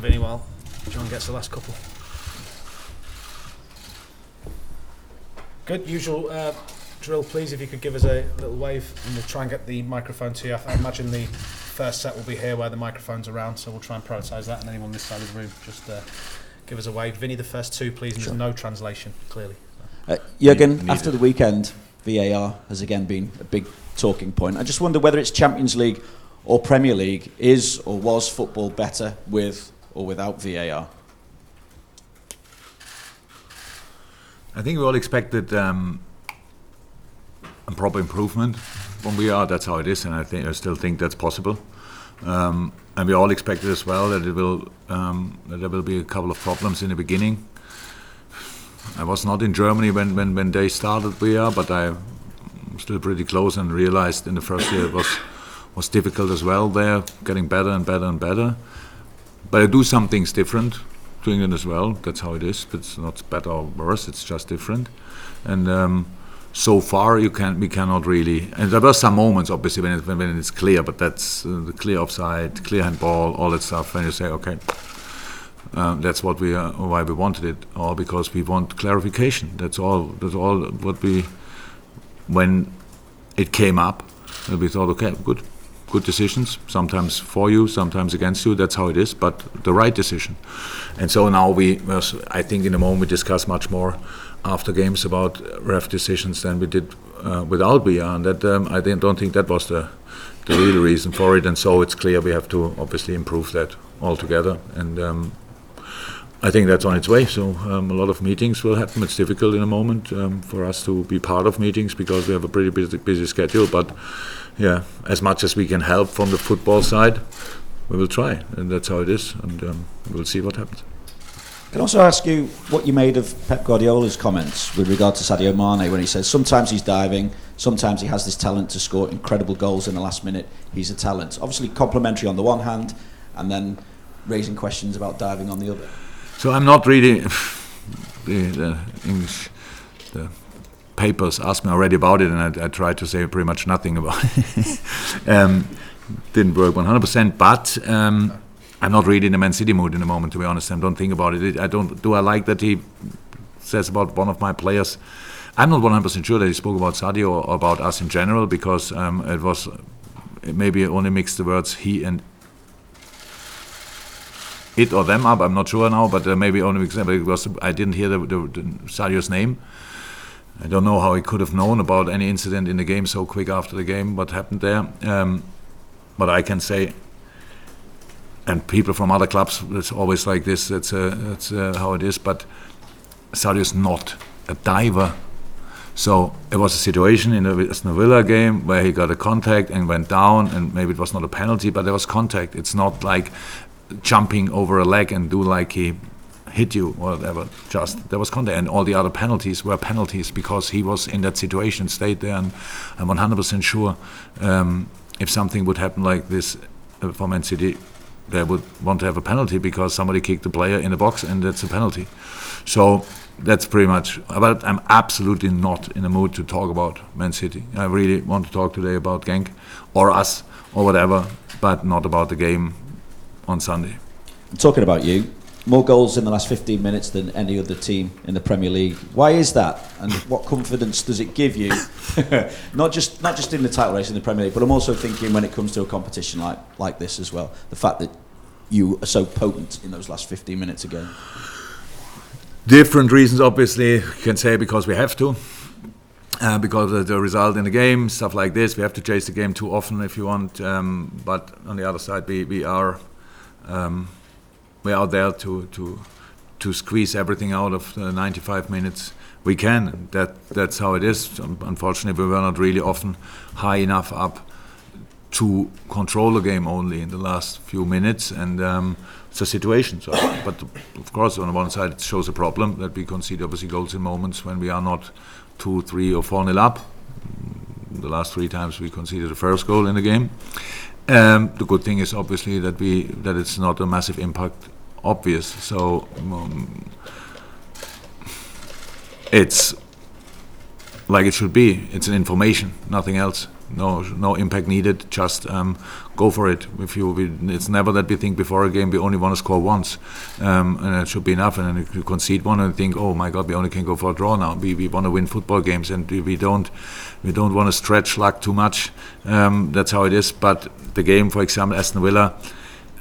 Vinny, while John gets the last couple. Good. Usual drill, please. If you could give us a little wave, and we'll try and get the microphone to you. I imagine the first set will be here where the microphone's around, so we'll try and prioritise that. And anyone this side of the room, just give us a wave. Vinny, the first two, please. And There's no translation, clearly. Jurgen, after the weekend, VAR has again been a big talking point. I just wonder whether it's Champions League or Premier League, is or was football better with or without VAR? I think we all expected a proper improvement from VAR. That's how it is, and I still think that's possible. And we all expected as well that that there will be a couple of problems in the beginning. I was not in Germany when they started VAR, but I'm still pretty close and realized in the first year it was difficult as well there, getting better and better and better. But I do some things different to England as well. That's how it is. It's not better or worse. It's just different. And so far we cannot really. And there were some moments, obviously, when it's clear. But that's the clear offside, clear handball, all that stuff. When you say, okay, that's why we wanted it, or because we want clarification. That's all. What we, when it came up, we thought, okay, good decisions, sometimes for you, sometimes against you, that's how it is, but the right decision. And so now I think in a moment we discuss much more after games about ref decisions than we did without VAR, and that I don't think that was the real reason for it, and so it's clear we have to obviously improve that altogether, and I think that's on its way. So a lot of meetings will happen. It's difficult in a moment for us to be part of meetings because we have a pretty busy schedule, but yeah, as much as we can help from the football side, we will try, and that's how it is, and we'll see what happens. Can I also ask you what you made of Pep Guardiola's comments with regard to Sadio Mane when he says sometimes he's diving, sometimes he has this talent to score incredible goals in the last minute. He's a talent. Obviously complimentary on the one hand, and then raising questions about diving on the other. So I'm not reading the English. The papers asked me already about it, and I tried to say pretty much nothing about it. Didn't work 100%, but I'm not really in the Man City mood in the moment, to be honest. I don't think about it. I like that he says about one of my players. I'm not 100% sure that he spoke about Sadio or about us in general, because it maybe only mixed the words he and it or them up. I'm not sure now, but maybe only because I didn't hear the Sadio's name. I don't know how he could have known about any incident in the game so quick after the game, what happened there. But I can say, and people from other clubs, it's always like this, that's how it is, but Sadio is not a diver. So it was a situation in the Aston Villa game where he got a contact and went down, and maybe it was not a penalty, but there was contact. It's not like jumping over a leg and do like he hit you or whatever. Just there was contact, and all the other penalties were penalties because he was in that situation, stayed there, and I'm 100% sure if something would happen like this for Man City, they would want to have a penalty because somebody kicked the player in the box, and that's a penalty. So that's pretty much. But I'm absolutely not in the mood to talk about Man City. I really want to talk today about Genk or us or whatever, but not about the game on Sunday. Talking about you, more goals in the last 15 minutes than any other team in the Premier League. Why is that, and what confidence does it give you? not just in the title race in the Premier League, but I'm also thinking when it comes to a competition like this as well. The fact that you are so potent in those last 15 minutes again. Different reasons, obviously. You can say because we have to. Because of the result in the game, stuff like this. We have to chase the game too often if you want. But on the other side, we are there to squeeze everything out of the 95 minutes we can. That's how it is. Unfortunately, we were not really often high enough up to control the game only in the last few minutes, and it's a situation. So, but of course, on the one side, it shows a problem that we concede obviously goals in moments when we are not 2, 3 or 4-0 up. The last 3 times we conceded the first goal in the game. The good thing is obviously that it's not a massive impact, obvious. So it's like it should be. It's an information, nothing else. no impact needed. Just go for it. It's never that we think before a game we only want to score once, and it should be enough. And then if you concede one and think, oh my God, we only can go for a draw now. We want to win football games, and we don't want to stretch luck too much. That's how it is. But the game, for example, Aston Villa,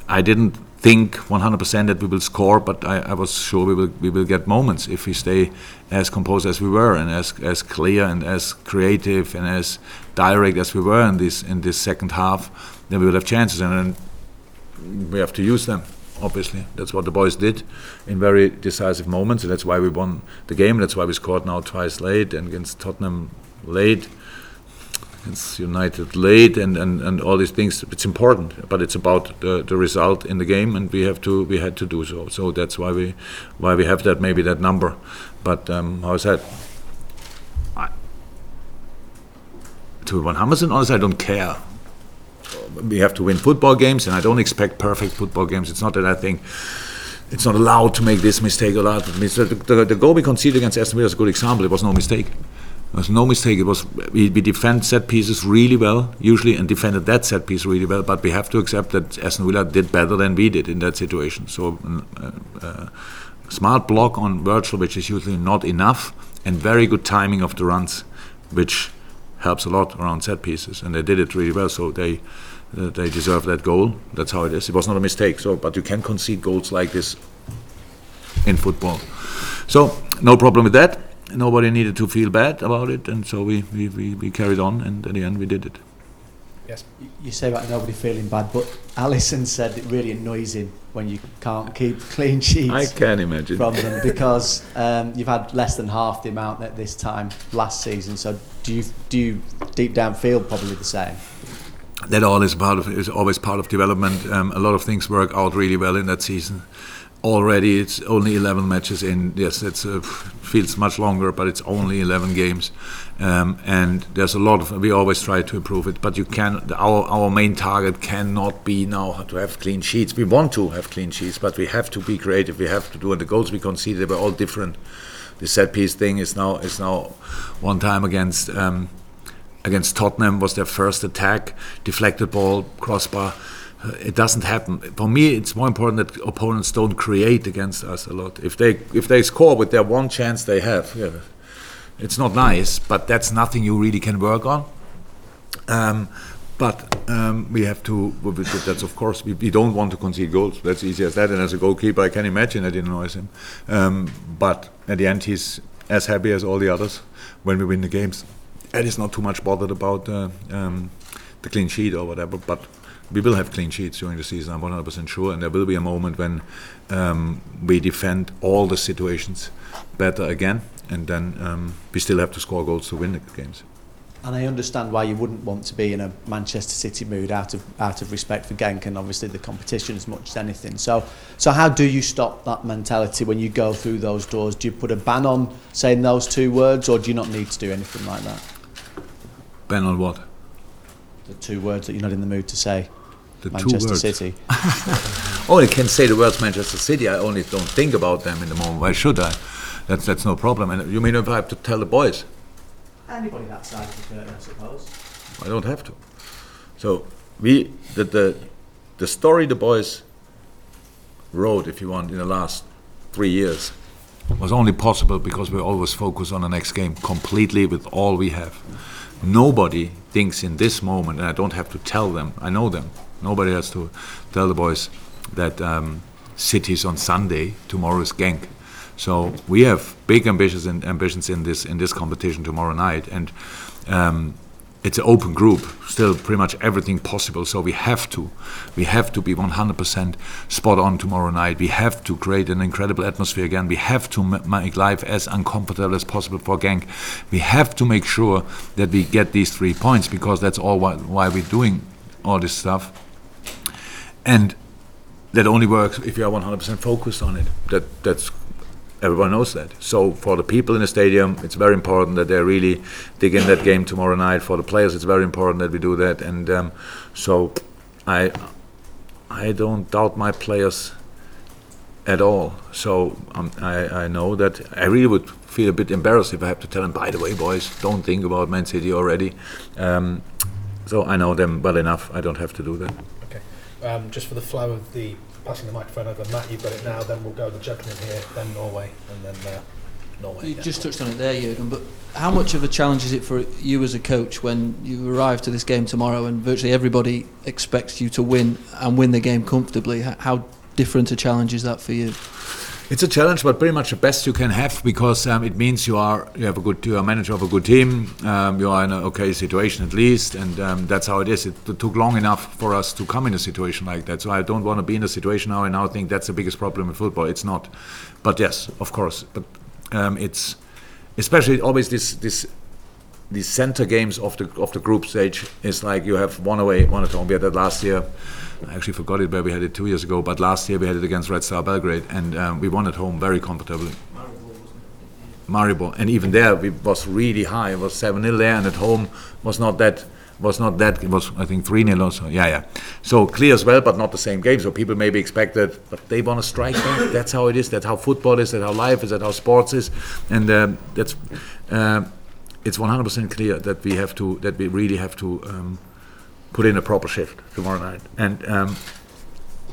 I didn't think 100% that we will score, but I was sure we will get moments if we stay as composed as we were, and as clear and as creative and as direct as we were in this second half. Then we will have chances, and then we have to use them. Obviously, that's what the boys did in very decisive moments, and that's why we won the game. That's why we scored now twice late, and against Tottenham late. It's United late and all these things. It's important, but it's about the result in the game, and we had to do so. So that's why we have that number. But how is that? To 100%, honestly, I don't care. We have to win football games, and I don't expect perfect football games. It's not that I think it's not allowed to make this mistake or that. The goal we conceded against Aston Villa is a good example. It was no mistake. There was no mistake. It was we defend set pieces really well usually, and defended that set piece really well. But we have to accept that Aston Villa did better than we did in that situation. So smart block on Virgil, which is usually not enough, and very good timing of the runs, which helps a lot around set pieces, and they did it really well. So they deserve that goal. That's how it is. It was not a mistake. So, but you can concede goals like this in football. So no problem with that. Nobody needed to feel bad about it, and so we carried on, and at the end we did it. Yes. You say about nobody feeling bad, but Alisson said it really annoys him when you can't keep clean sheets. I can imagine. From them, because you've had less than half the amount at this time last season. So do you deep down feel probably the same? That is always part of development. A lot of things work out really well in that season. Already, it's only 11 matches in. Yes, it feels much longer, but it's only 11 games, and there's a lot of. We always try to improve it, but you can. Our main target cannot be now to have clean sheets. We want to have clean sheets, but we have to be creative. We have to do. And the goals we conceded, they were all different. The set piece thing is now one time against Tottenham was their first attack, deflected ball, crossbar. It doesn't happen. For me, it's more important that opponents don't create against us a lot. If they score with their one chance they have, yeah, it's not nice, but that's nothing you really can work on. But we have to. That's of course we don't want to concede goals. That's easy as that. And as a goalkeeper, I can imagine I didn't annoys him. But at the end, he's as happy as all the others when we win the games. And he's not too much bothered about the clean sheet or whatever. But we will have clean sheets during the season, I'm 100% sure, and there will be a moment when we defend all the situations better again, and then we still have to score goals to win the games. And I understand why you wouldn't want to be in a Manchester City mood out of respect for Genk and obviously the competition as much as anything. So how do you stop that mentality when you go through those doors? Do you put a ban on saying those two words, or do you not need to do anything like that? Ban on what? The two words that you're not in the mood to say. The Manchester 2 words. City. Oh, I can say the words Manchester City. I only don't think about them in the moment. Why should I? That's no problem. And you mean if I have to tell the boys? Anybody that side of the curtain, I suppose. I don't have to. So the story the boys wrote, if you want, in the last 3 years was only possible because we always focus on the next game completely with all we have. Nobody thinks in this moment, and I don't have to tell them, I know them. Nobody has to tell the boys that City's on Sunday, tomorrow is Genk. So we have big ambitions in this competition tomorrow night, and it's an open group, still pretty much everything possible. So we have to be 100% spot on tomorrow night. We have to create an incredible atmosphere again. We have to make life as uncomfortable as possible for Genk. We have to make sure that we get these 3 points, because that's all why we're doing all this stuff. And that only works if you are 100% focused on it. That's everyone knows that. So for the people in the stadium, it's very important that they really dig in that game tomorrow night. For the players, it's very important that we do that. And so I don't doubt my players at all. So I know that I really would feel a bit embarrassed if I have to tell them, by the way, boys, don't think about Man City already. So I know them well enough. I don't have to do that. Okay. Just for the flow of the passing the microphone over, Matt, you've got it now. Then we'll go the judgment here, then Norway, and then Norway. You just touched on it there, Jurgen, but how much of a challenge is it for you as a coach when you arrive to this game tomorrow and virtually everybody expects you to win and win the game comfortably? How different a challenge is that for you? It's a challenge, but pretty much the best you can have, because it means you're a manager of a good team. You are in an okay situation at least, and that's how it is. It took long enough for us to come in a situation like that. So I don't want to be in a situation now and now think that's the biggest problem in football. It's not, but yes, of course. But it's especially always these center games of the group stage is like you have one away, one at home. We had that last year. I actually forgot it where we had it 2 years ago, but last year we had it against Red Star Belgrade, and we won at home very comfortably. Maribor, and even there it was really high. It was 7-0 there, and at home was not that. It was, I think, 3-0 or so. Yeah. So clear as well, but not the same game. So people maybe expect that, but they want to strike back. That's how it is. That's how football is. That's how life is. That's how sports is, and that's. It's 100% clear that we really have to put in a proper shift tomorrow night. And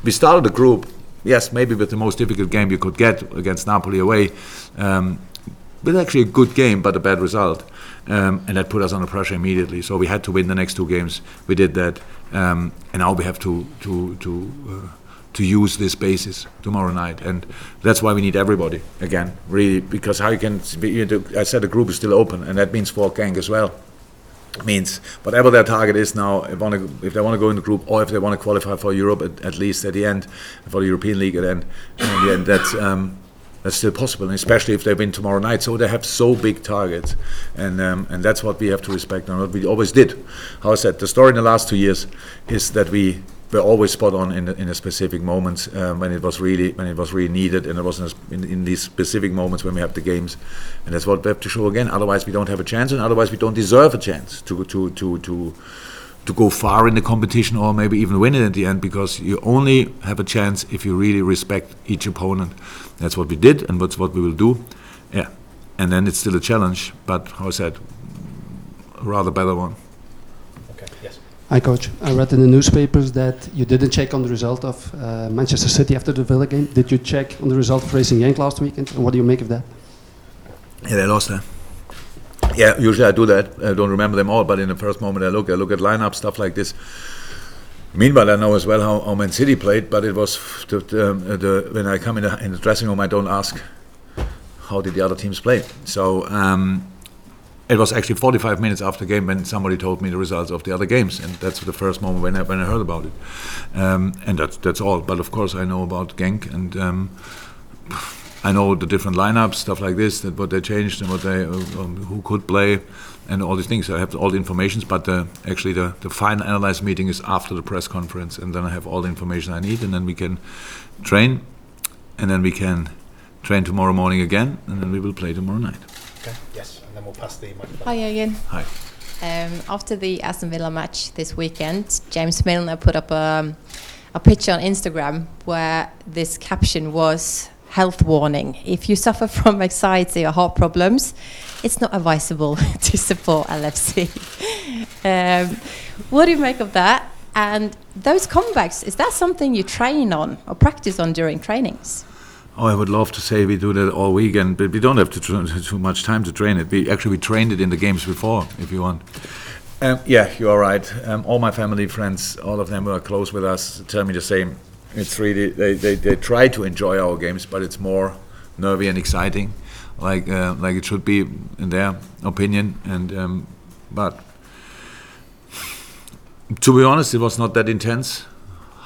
we started the group, yes, maybe with the most difficult game you could get against Napoli away, but actually a good game, but a bad result. And that put us under pressure immediately. So we had to win the next two games. We did that, and now we have to use this basis tomorrow night, and that's why we need everybody again, really, because how you can? I said the group is still open, and that means for Genk as well. It means whatever their target is now, if they want to go in the group, or if they want to qualify for Europe at least at the end, for the European League at the end, that's still possible, and especially if they win tomorrow night. So they have so big targets, and that's what we have to respect, and what we always did. How I said, the story in the last 2 years is that we were always spot on in the specific moments when it was really needed, and it was in these specific moments when we have the games, and that's what we have to show again. Otherwise, we don't have a chance, and otherwise, we don't deserve a chance to go far in the competition, or maybe even win it at the end, because you only have a chance if you really respect each opponent. That's what we did, and that's what we will do. Yeah, and then it's still a challenge, but how I said, a rather better one. Okay. Yes. Hi, Coach. I read in the newspapers that you didn't check on the result of Manchester City after the Villa game. Did you check on the result of Racing Genk last weekend, and what do you make of that? Yeah, they lost there. Yeah, usually I do that. I don't remember them all, but in the first moment I look at lineup, stuff like this. Meanwhile, I know as well how Man City played, but it was when I come in the dressing room, I don't ask how did the other teams play. So it was actually 45 minutes after the game when somebody told me the results of the other games, and that's the first moment when I heard about it. And that's all. But of course, I know about Genk, and I know the different lineups, stuff like this, that what they changed and what they who could play, and all these things. I have all the information, but actually the final analyze meeting is after the press conference, and then I have all the information I need, and then we can train, and then we can train tomorrow morning again, and then we will play tomorrow night. Okay. Yes, and then we'll pass the microphone. Hi, Jurgen. Hi. After the Aston Villa match this weekend, James Milner put up a picture on Instagram where this caption was, "Health warning. If you suffer from anxiety or heart problems, it's not advisable to support LFC." What do you make of that? And those comebacks, is that something you train on or practice on during trainings? Oh, I would love to say we do that all weekend, but we don't have too much time to train it. We trained it in the games before, if you want. Yeah, you are right. All my family, friends, all of them who are close with us tell me the same. It's really they try to enjoy our games, but it's more nervy and exciting, like it should be in their opinion. And but to be honest, it was not that intense,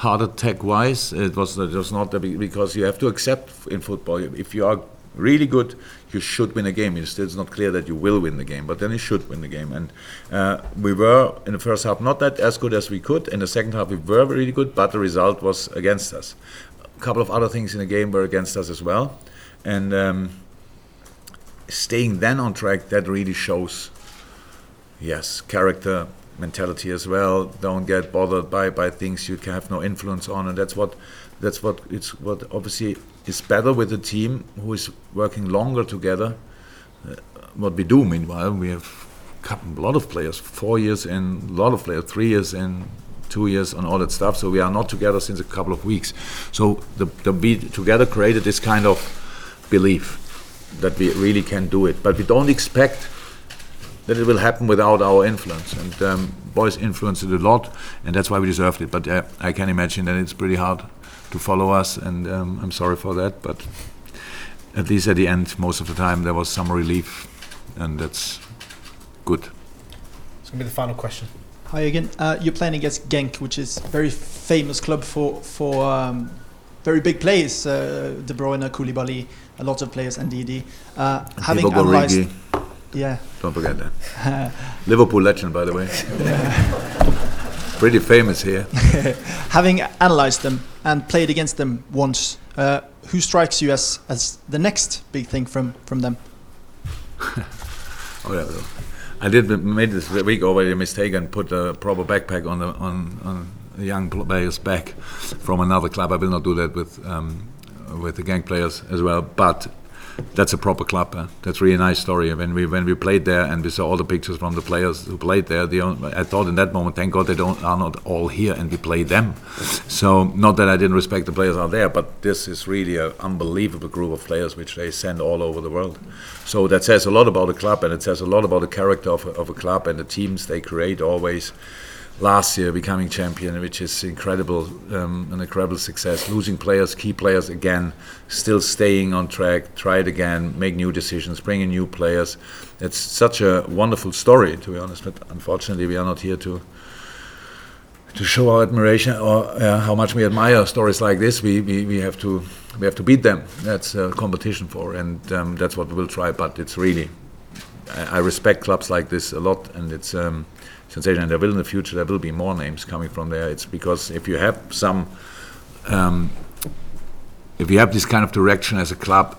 heart attack wise. It was not that big, because you have to accept in football, if you are really good, you should win a game. It's not clear that you will win the game, but then you should win the game. And we were in the first half not that as good as we could. In the second half we were really good, but the result was against us. A couple of other things in the game were against us as well. And staying then on track, that really shows, yes, character, mentality as well. Don't get bothered by things you can have no influence on, and that's what obviously is better with a team who is working longer together. What we do, meanwhile, we have a lot of players, 4 years in, a lot of players, 3 years in, 2 years on all that stuff. So we are not together since a couple of weeks. So the be together created this kind of belief that we really can do it. But we don't expect that it will happen without our influence. And boys influenced it a lot, and that's why we deserved it. But I can imagine that it's pretty hard to follow us, and I'm sorry for that. But at least at the end, most of the time, there was some relief, and that's good. It's going to be the final question. Hi again. You're playing against Genk, which is a very famous club for very big players. De Bruyne, Koulibaly, a lot of players, and Ndidi. Having analysed, yeah, don't forget that. Liverpool legend, by the way. Pretty famous here. Having analysed them and played against them once, who strikes you as the next big thing from them? Oh yeah. I made this week already a mistake and put a proper backpack on a young player's back from another club. I will not do that with the Genk players as well. But that's a proper club. That's really a nice story. When we played there and we saw all the pictures from the players who played there, I thought in that moment, thank God they are not all here and we play them. So not that I didn't respect the players out there, but this is really an unbelievable group of players which they send all over the world. So that says a lot about the club, and it says a lot about the character of a club and the teams they create always. Last year becoming champion, which is incredible, an incredible success. Losing players, key players again, still staying on track, try it again, make new decisions, bring in new players. It's such a wonderful story, to be honest. But unfortunately, we are not here to show our admiration or how much we admire stories like this. We have to beat them. That's a competition for, and that's what we will try. But it's really, I respect clubs like this a lot, and it's. Sensation, and there will in the future there will be more names coming from there. It's because if you have this kind of direction as a club,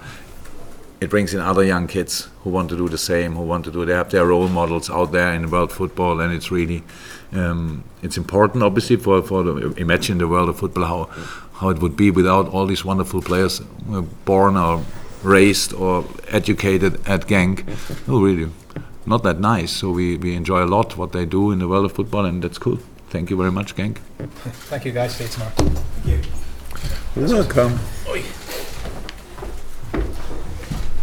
it brings in other young kids who want to do the same, they have their role models out there in world football, and it's really it's important obviously for imagine the world of football how it would be without all these wonderful players born or raised or educated at Genk. Oh, really. Not that nice, so we enjoy a lot what they do in the world of football, and that's cool. Thank you very much, Genk. Thank you guys, see you tomorrow. You're welcome.